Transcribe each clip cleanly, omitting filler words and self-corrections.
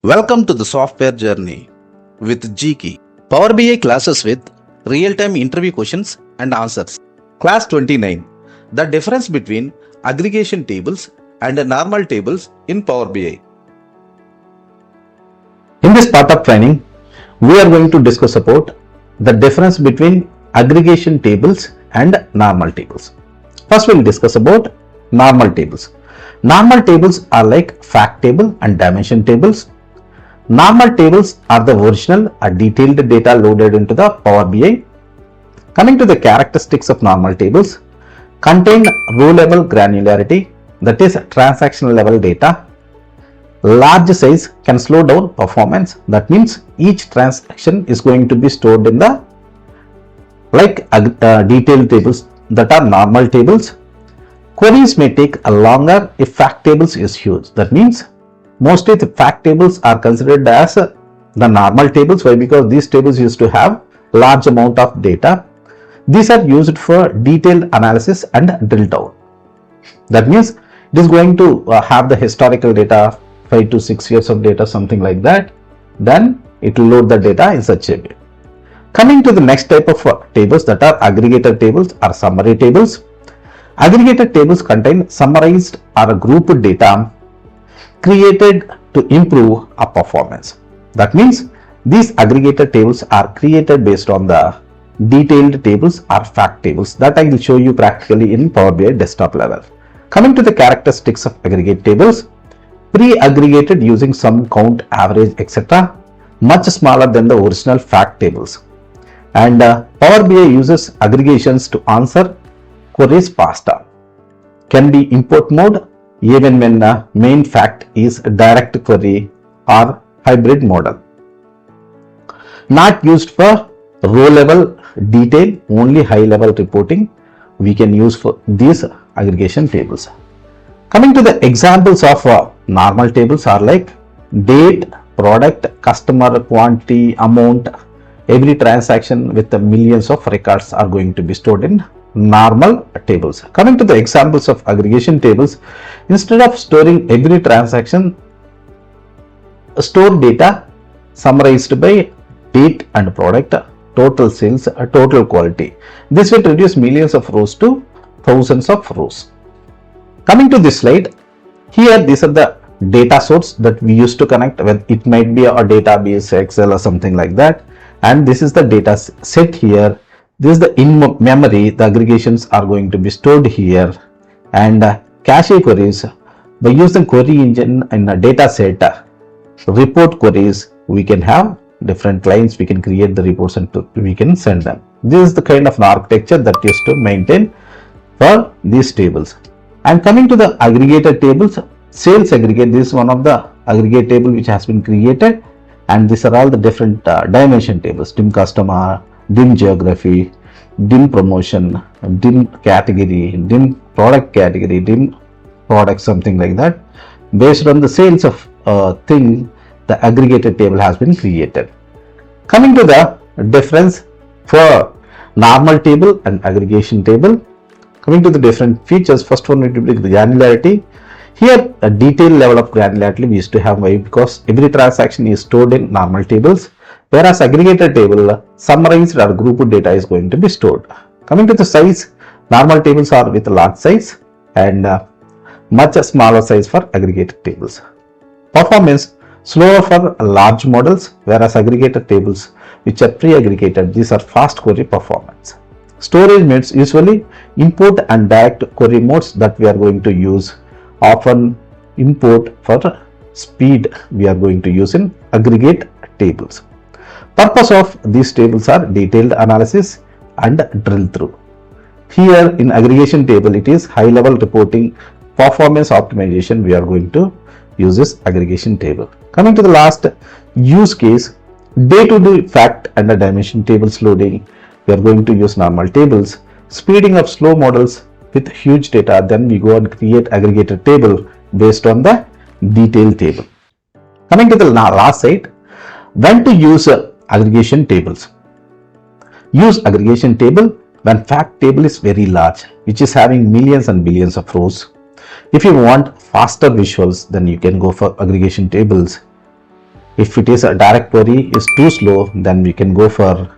Welcome to the software journey with GKey. Power BI classes with real-time interview questions and answers. Class 29. The difference between aggregation tables and normal tables in Power BI. In this part of training, we are going to discuss about the difference between aggregation tables and normal tables. First, we will discuss about normal tables. Normal tables are like fact table and dimension tables. Normal tables are the original or detailed data loaded into the Power BI. Coming to the characteristics of normal tables, contain row level granularity, that is transactional level data. Large size can slow down performance, that means each transaction is going to be stored in the detailed tables that are normal tables. Queries may take a longer if fact tables is huge, that means mostly the fact tables are considered as the normal tables. Why? Because these tables used to have large amount of data. These are used for detailed analysis and drill down. That means it is going to have the historical data, 5 to 6 years of data, something like that. Then it will load the data in such a way. Coming to the next type of tables, that are aggregator tables or summary tables. Aggregator tables contain summarized or grouped data created to improve a performance. That means these aggregator tables are created based on the detailed tables or fact tables that I will show you practically in Power BI desktop level. Coming to the characteristics of aggregate tables, pre-aggregated using sum, count, average, etc. much smaller than the original fact tables. And Power BI uses aggregations to answer queries faster. Can be import mode even when main fact is direct query or hybrid model. Not used for row level detail, only high level reporting we can use for these aggregation tables. Coming to the examples of normal tables are like date, product, customer, quantity, amount. Every transaction with the millions of records are going to be stored in normal tables. Coming to the examples of aggregation tables, instead of storing every transaction, store data summarized by date and product, total sales, total quality. This will reduce millions of rows to thousands of rows. Coming to this slide, here these are the data source that we used to connect with. It might be a database, Excel or something like that. And this is the data set here. This is the in memory. The aggregations are going to be stored here. And cache queries, by using query engine in a data set, report queries, we can have different lines. We can create the reports and we can send them. This is the kind of an architecture that used to maintain for these tables. And coming to the aggregator tables, sales aggregate, this is one of the aggregate table which has been created. And these are all the different dimension tables: dim customer, dim geography, dim promotion, dim category, dim product category, dim product, something like that. Based on the sales of thing, the aggregated table has been created. Coming to the difference for normal table and aggregation table. Coming to the different features, first one will be granularity. Here, a detailed level of granularity we used to have, why? Because every transaction is stored in normal tables, whereas aggregator table, summarized or grouped data is going to be stored. Coming to the size, normal tables are with large size and much smaller size for aggregated tables. Performance, slower for large models, whereas aggregator tables which are pre-aggregated, these are fast query performance. Storage modes, usually import and direct query modes that we are going to use. Often import for speed we are going to use in aggregate tables. Purpose of these tables are detailed analysis and drill through. Here in aggregation table, it is high level reporting, performance optimization. We are going to use this aggregation table. Coming to the last use case, day-to-day fact and the dimension tables loading, we are going to use normal tables. Speeding of slow models with huge data, then we go and create aggregated table based on the detailed table. Coming to the last side, when to use aggregation tables. Use aggregation table when fact table is very large, which is having millions and billions of rows. If you want faster visuals, then you can go for aggregation tables. If it is a direct query is too slow, then we can go for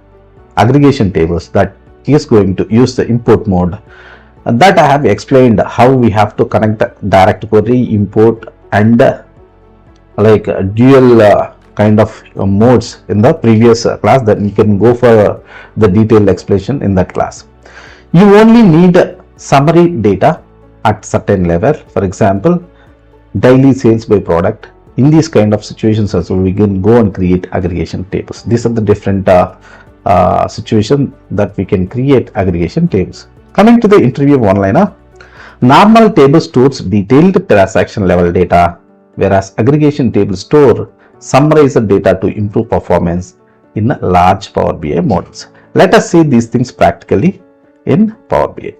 aggregation tables that is going to use the import mode. And that I have explained how we have to connect direct query, import, and like dual kind of modes in the previous class. That you can go for the detailed explanation in that class. You only need summary data at certain level. For example, daily sales by product. In these kind of situations also, we can go and create aggregation tables. These are the different situation that we can create aggregation tables. Coming to the interview one-liner, normal table stores detailed transaction level data, whereas aggregation table store summarized data to improve performance in large Power BI models. Let us see these things practically in Power BI.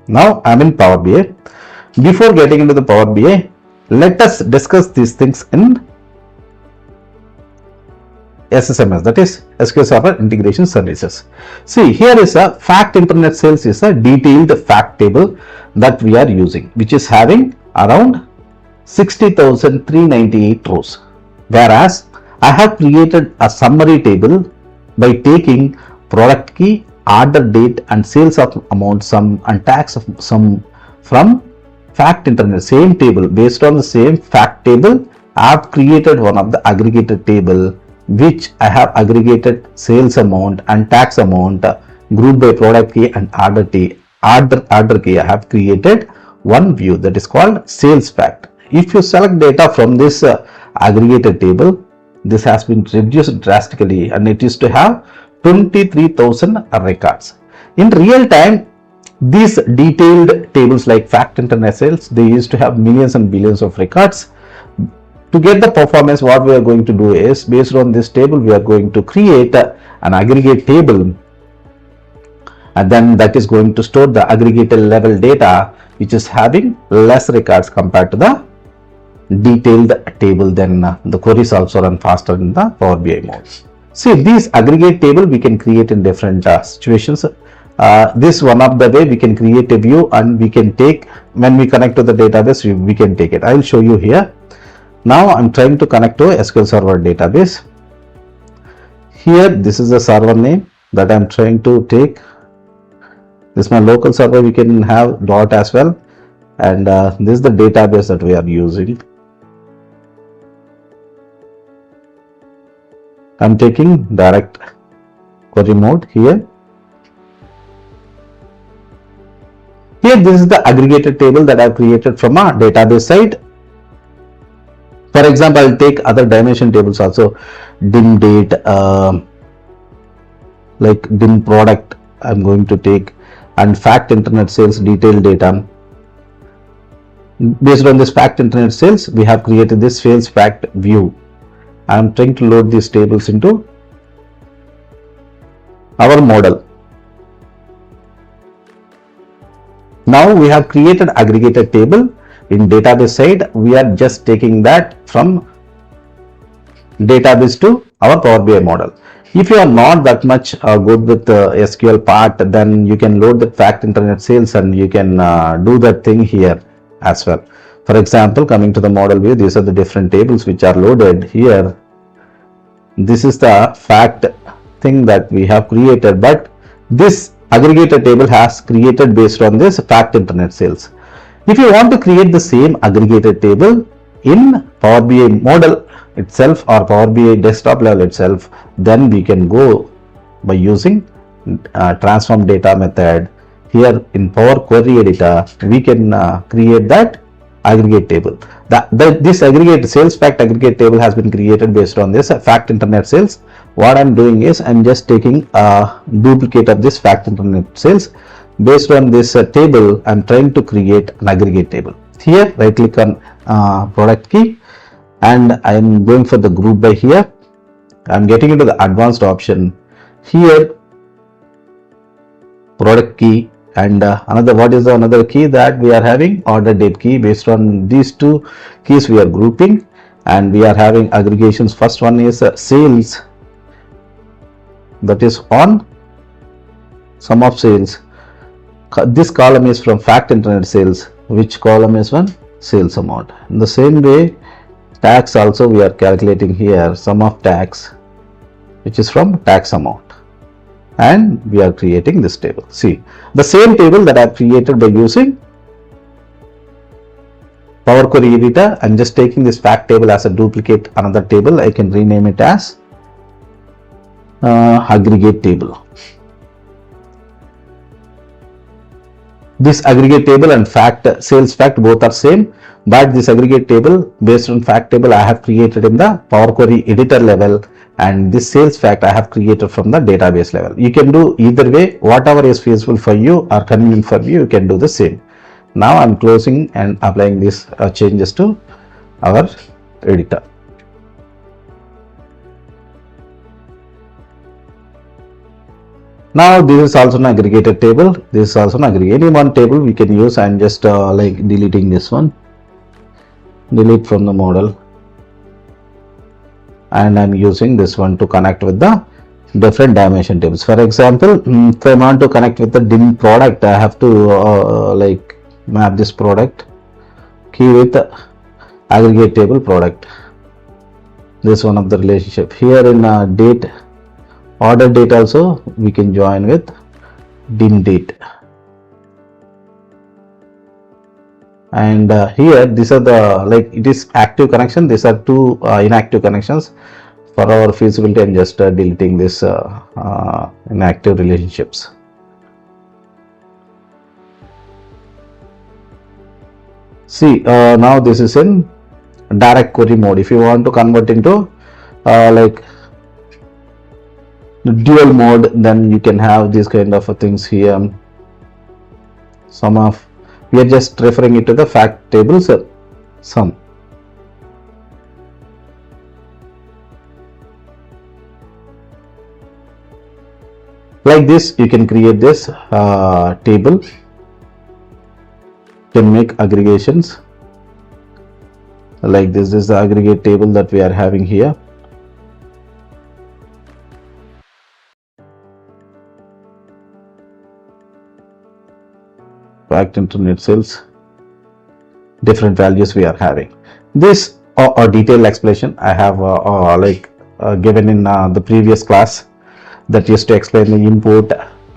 Now I am in Power BI. Before getting into the Power BI, let us discuss these things in SSMS, that is SQL Server Integration Services. See, here is a fact internet sales is a detailed fact table that we are using, which is having around 60,398 rows. Whereas I have created a summary table by taking product key, order date, and sales of amount sum and tax of sum from fact internet same table. Based on the same fact table, I have created one of the aggregated table, which I have aggregated sales amount and tax amount grouped by product key and order key. Order key, I have created one view that is called sales fact. If you select data from this aggregated table, this has been reduced drastically, and it is to have 23,000 records. In real time, these detailed tables like fact internet sales, they used to have millions and billions of records. To get the performance, what we are going to do is, based on this table, we are going to create an aggregate table, and then that is going to store the aggregated level data, which is having less records compared to the detailed table. Then the queries also run faster in the Power BI mode. See, these aggregate table we can create in different situations. This one of the way we can create a view, and we can take, when we connect to the database, we can take it. I will show you here. Now I am trying to connect to SQL Server database. Here, this is the server name that I am trying to take. This is my local server. We can have dot as well, and this is the database that we are using. I am taking direct query mode here. Here, this is the aggregated table that I have created from a database side. For example, I will take other dimension tables also, dim date, like dim product I am going to take, and fact internet sales detailed data. Based on this fact internet sales, we have created this sales fact view. I am trying to load these tables into our model. Now we have created aggregated table. In database side, we are just taking that from database to our Power BI model. If you are not that much good with the SQL part, then you can load the fact internet sales, and you can do that thing here as well. For example, coming to the model view, these are the different tables which are loaded here. This is the fact thing that we have created, but this aggregated table has created based on this fact internet sales. If you want to create the same aggregated table in Power BI model itself or Power BI desktop level itself, then we can go by using transform data method. Here in Power Query Editor, we can create that aggregate table. This aggregate sales fact aggregate table has been created based on this fact internet sales. What I am doing is, I am just taking a duplicate of this fact internet sales. Based on this table, I am trying to create an aggregate table. Here, right click on product key, and I am going for the group by here. I am getting into the advanced option. Here, product key, and what is the another key that we are having? Order date key. Based on these two keys, we are grouping, and we are having aggregations. First one is sales, that is on sum of sales. This column is from fact internet sales, which column is one? Sales amount. In the same way, Tax also we are calculating here sum of tax, which is from tax amount, and we are creating this table. See, the same table that I have created by using Power Query Editor. I'm just taking this fact table as a duplicate another table. I can rename it as aggregate table. This aggregate table and fact sales fact both are same, but this aggregate table based on fact table I have created in the Power Query Editor level, and this sales fact I have created from the database level. You can do either way, whatever is feasible for you or convenient for you can do the same. Now I'm closing and applying these changes to our editor. Now this is also an aggregated table. This is also an aggregate. Any one table we can use. I'm just like deleting this one. Delete from the model. And I'm using this one to connect with the different dimension tables. For example, if I want to connect with the dim product, I have to like map this product key with the aggregate table product. This one of the relationship here in date, order date also we can join with dim date. And here these are the like it is active connection. These are two inactive connections. For our feasibility, I'm just deleting this inactive relationships. See, now this is in direct query mode. If you want to convert into like dual mode, then you can have these kind of things here. Sum of, we are just referring it to the fact tables sum. Like this, you can create this table. You can make aggregations like this. This is the aggregate table that we are having here. Fact internet sales, different values we are having. This or detailed explanation I have given in the previous class that used to explain the input,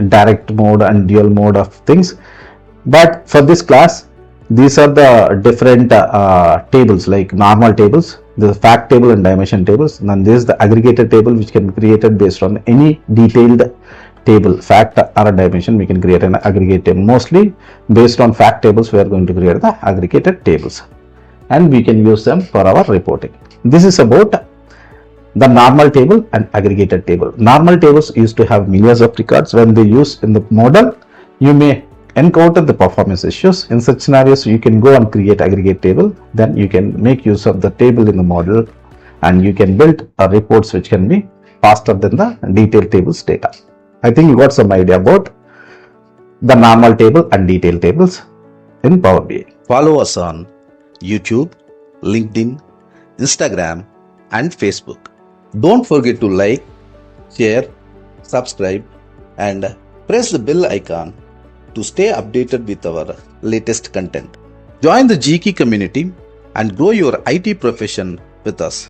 direct mode and dual mode of things. But for this class, these are the different tables, like normal tables, the fact table and dimension tables, and this is the aggregated table which can be created based on any detailed table, fact or a dimension. We can create an aggregate table. Mostly based on fact tables we are going to create the aggregated tables, and we can use them for our reporting. This is about the normal table and aggregated table. Normal tables used to have millions of records. When they use in the model, you may encounter the performance issues. In such scenarios, you can go and create aggregate table. Then you can make use of the table in the model, and you can build reports which can be faster than the detailed tables data. I think you got some idea about the normal table and detailed tables in Power BI. Follow us on YouTube, LinkedIn, Instagram, and Facebook. Don't forget to like, share, subscribe, and press the bell icon to stay updated with our latest content. Join the GKey community and grow your IT profession with us.